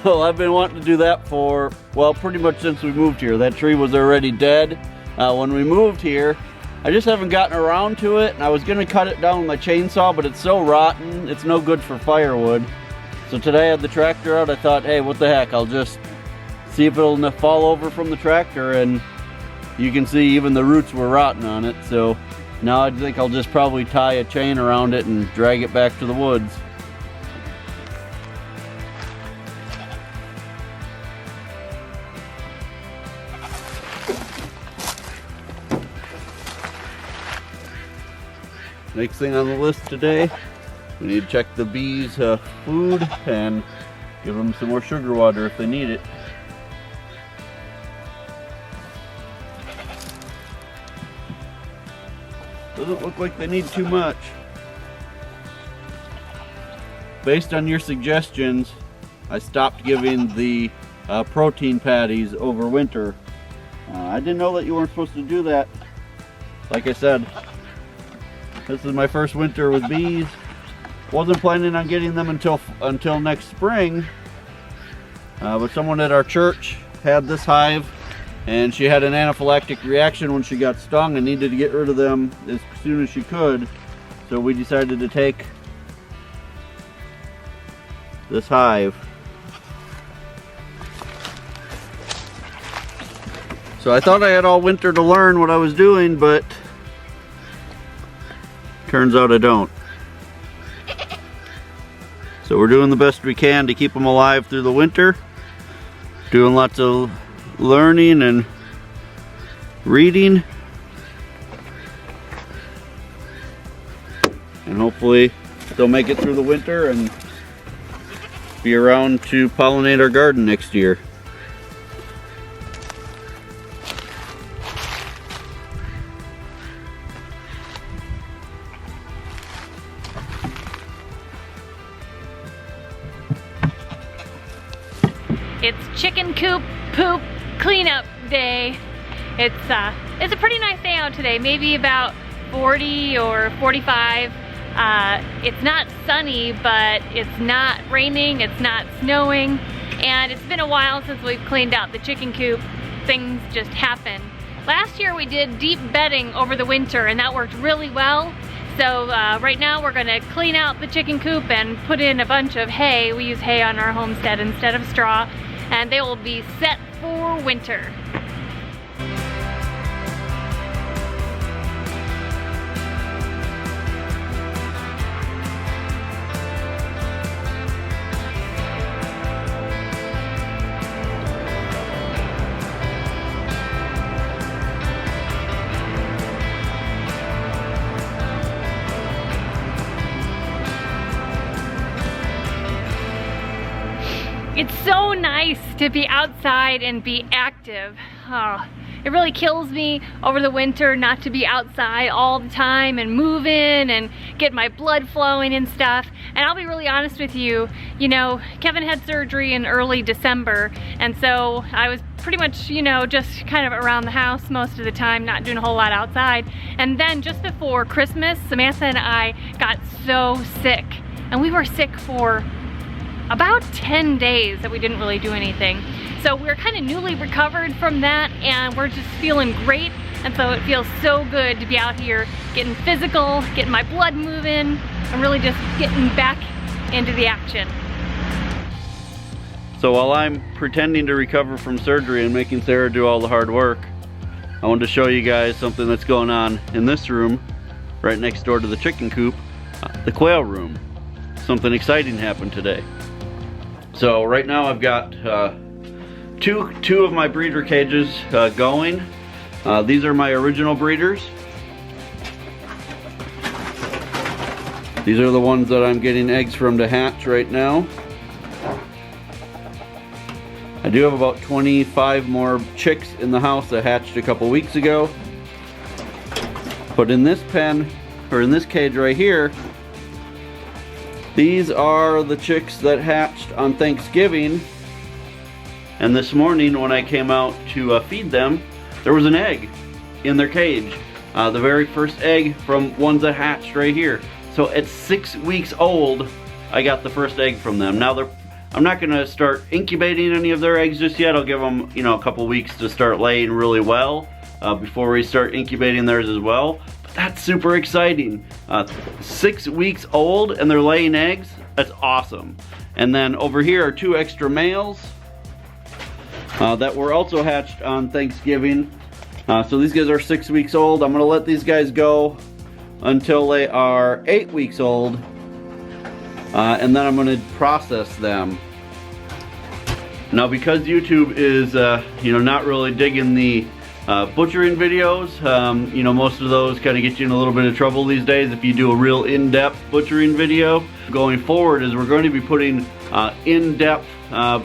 Well, I've been wanting to do that for, well, pretty much since we moved here. That tree was already dead when we moved here. I just haven't gotten around to it, and I was gonna cut it down with my chainsaw, but it's so rotten, it's no good for firewood. So today I had the tractor out. I thought, hey, what the heck, I'll just see if it'll fall over from the tractor, and you can see even the roots were rotten on it. So now I think I'll just probably tie a chain around it and drag it back to the woods. Next thing on the list today, we need to check the bees' food and give them some more sugar water if they need it. Doesn't look like they need too much. Based on your suggestions, I stopped giving the protein patties over winter. I didn't know that you weren't supposed to do that. Like I said, this is my first winter with bees. Wasn't planning on getting them until next spring, but someone at our church had this hive, and she had an anaphylactic reaction when she got stung and needed to get rid of them as soon as she could. So we decided to take this hive. So I thought I had all winter to learn what I was doing, but turns out I don't. So we're doing the best we can to keep them alive through the winter. Doing lots of learning and reading. And hopefully they'll make it through the winter and be around to pollinate our garden next year. It's chicken coop poop cleanup day. It's a pretty nice day out today, maybe about 40 or 45. It's not sunny, but it's not raining, it's not snowing, and it's been a while since we've cleaned out the chicken coop. Things just happen. Last year we did deep bedding over the winter, and that worked really well. So right now we're gonna clean out the chicken coop and put in a bunch of hay. We use hay on our homestead instead of straw, and they will be set for winter. It's so nice to be outside and be active. Oh, it really kills me over the winter not to be outside all the time and moving and get my blood flowing and stuff. And I'll be really honest with you, you know, Kevin had surgery in early December, and so I was pretty much, you know, just kind of around the house most of the time, not doing a whole lot outside. And then just before Christmas, Samantha and I got so sick, and we were sick for about 10 days that we didn't really do anything. So we're kind of newly recovered from that, and we're just feeling great. And so it feels so good to be out here getting physical, getting my blood moving, and really just getting back into the action. So while I'm pretending to recover from surgery and making Sarah do all the hard work, I wanted to show you guys something that's going on in this room right next door to the chicken coop, the quail room. Something exciting happened today. So right now I've got two of my breeder cages going. These are my original breeders. These are the ones that I'm getting eggs from to hatch right now. I do have about 25 more chicks in the house that hatched a couple weeks ago. But in this pen, or in this cage right here, these are the chicks that hatched on Thanksgiving. And this morning when I came out to feed them, there was an egg in their cage. The very first egg from ones that hatched right here. So at 6 weeks old, I got the first egg from them. Now I'm not gonna start incubating any of their eggs just yet. I'll give them, you know, a couple weeks to start laying really well before we start incubating theirs as well. But that's super exciting. 6 weeks old and they're laying eggs. That's awesome. And then over here are 2 extra males that were also hatched on Thanksgiving. So these guys are 6 weeks old. I'm gonna let these guys go until they are 8 weeks old. And then I'm gonna process them. Now because YouTube is, you know, not really digging the butchering videos, you know, most of those kind of get you in a little bit of trouble these days if you do a real in-depth butchering video. Going forward is we're going to be putting in-depth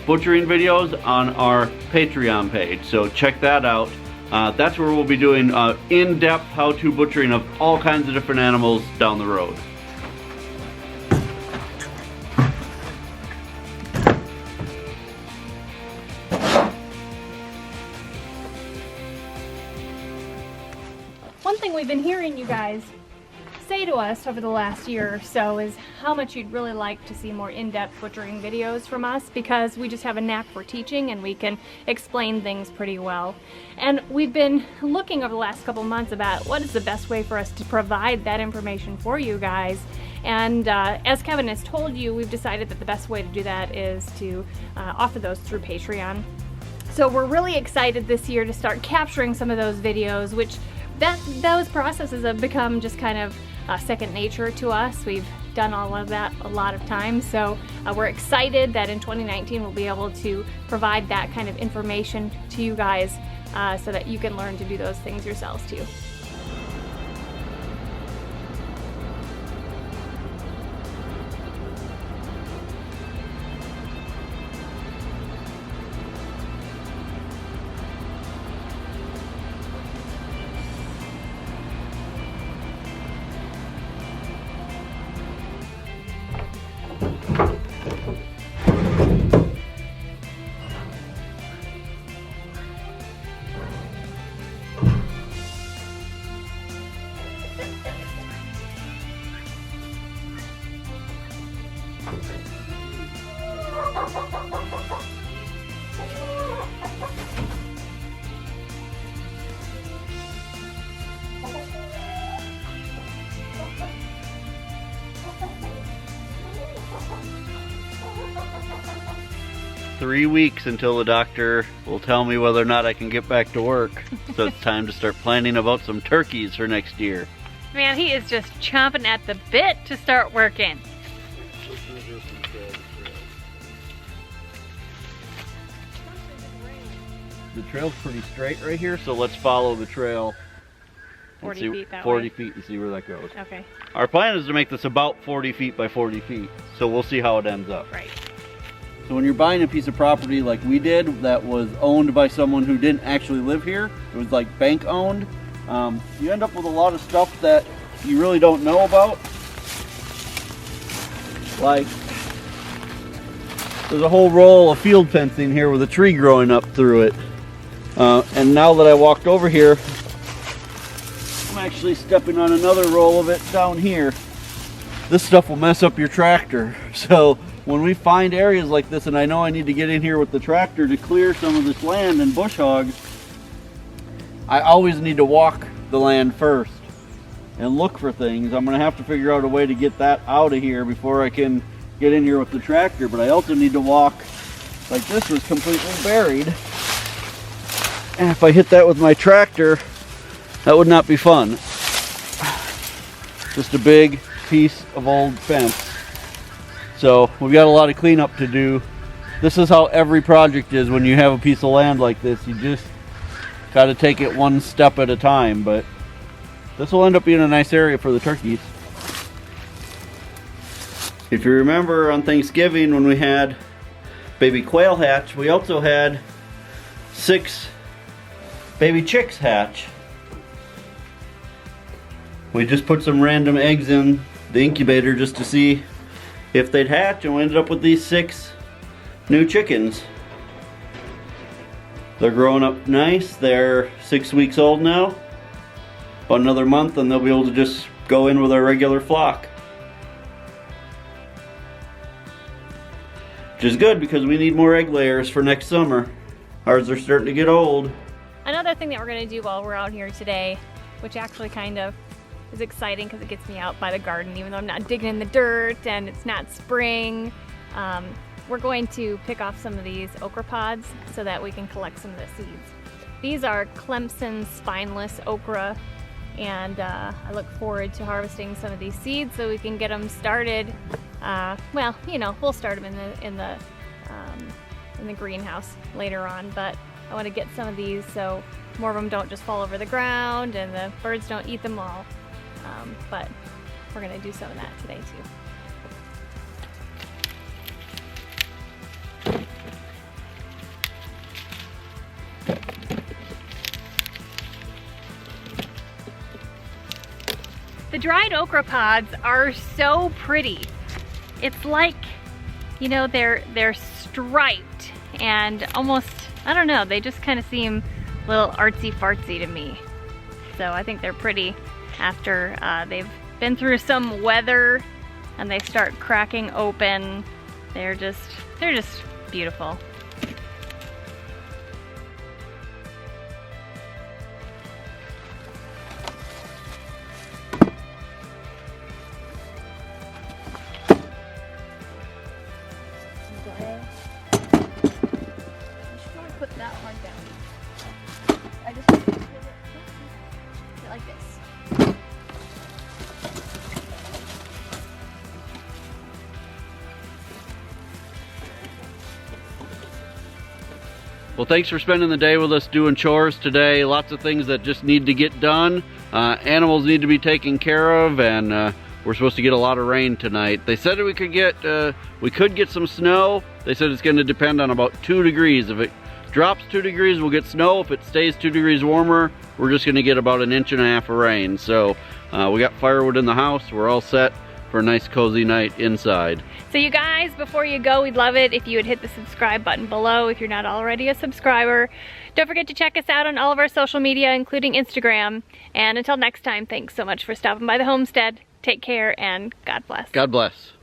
butchering videos on our Patreon page, so check that out. That's where we'll be doing in-depth how-to butchering of all kinds of different animals down the road. One thing we've been hearing you guys say to us over the last year or so is how much you'd really like to see more in-depth butchering videos from us, because we just have a knack for teaching and we can explain things pretty well. And we've been looking over the last couple months about what is the best way for us to provide that information for you guys. And as Kevin has told you, we've decided that the best way to do that is to offer those through Patreon. So we're really excited this year to start capturing some of those videos, which those processes have become just kind of second nature to us. We've done all of that a lot of times, so we're excited that in 2019 we'll be able to provide that kind of information to you guys so that you can learn to do those things yourselves too. Three weeks until the doctor will tell me whether or not I can get back to work. So it's time to start planning about some turkeys for next year. Man, he is just chomping at the bit to start working. The trail's pretty straight right here, so let's follow the trail. 40 feet that 40 way. feet and see where that goes. Okay. Our plan is to make this about 40 feet by 40 feet, so we'll see how it ends up. Right. So when you're buying a piece of property like we did that was owned by someone who didn't actually live here, it was like bank owned, you end up with a lot of stuff that you really don't know about. Like, there's a whole roll of field fencing here with a tree growing up through it. And now that I walked over here, I'm actually stepping on another roll of it down here. This stuff will mess up your tractor. So when we find areas like this, and I know I need to get in here with the tractor to clear some of this land and bush hog, I always need to walk the land first and look for things. I'm gonna have to figure out a way to get that out of here before I can get in here with the tractor, but I also need to walk, like this was completely buried. And if I hit that with my tractor, that would not be fun. Just a big piece of old fence. So we've got a lot of cleanup to do. This is how every project is when you have a piece of land like this. You just got to take it one step at a time, but this will end up being a nice area for the turkeys. If you remember on Thanksgiving when we had baby quail hatch, we also had 6 baby chicks hatch. We just put some random eggs in the incubator just to see if they'd hatch, and we ended up with these 6 new chickens. They're growing up nice. They're 6 weeks old now. About another month and they'll be able to just go in with our regular flock. Which is good because we need more egg layers for next summer. Ours are starting to get old. Another thing that we're gonna do while we're out here today, which actually kind of is exciting because it gets me out by the garden even though I'm not digging in the dirt and it's not spring. We're going to pick off some of these okra pods so that we can collect some of the seeds. These are Clemson spineless okra, and I look forward to harvesting some of these seeds so we can get them started. Well, you know, we'll start them in the greenhouse later on, but I want to get some of these so more of them don't just fall over the ground and the birds don't eat them all. But we're going to do some of that today too. The dried okra pods are so pretty. It's like, you know, they're striped and almost, I don't know, they just kind of seem a little artsy fartsy to me. So I think they're pretty after they've been through some weather and they start cracking open. They're just beautiful. Put that one down. I just want to put it like this. Well, thanks for spending the day with us doing chores today. Lots of things that just need to get done. Animals need to be taken care of, and we're supposed to get a lot of rain tonight. They said that we could get some snow. They said it's going to depend on about 2 degrees. If it drops 2 degrees, we'll get snow. If it stays 2 degrees warmer, we're just going to get about 1.5 inches of rain. So we got firewood in the house. We're all set for a nice cozy night inside. So you guys, before you go, we'd love it if you would hit the subscribe button below if you're not already a subscriber. Don't forget to check us out on all of our social media, including Instagram. And until next time, thanks so much for stopping by the homestead. Take care and God bless. God bless.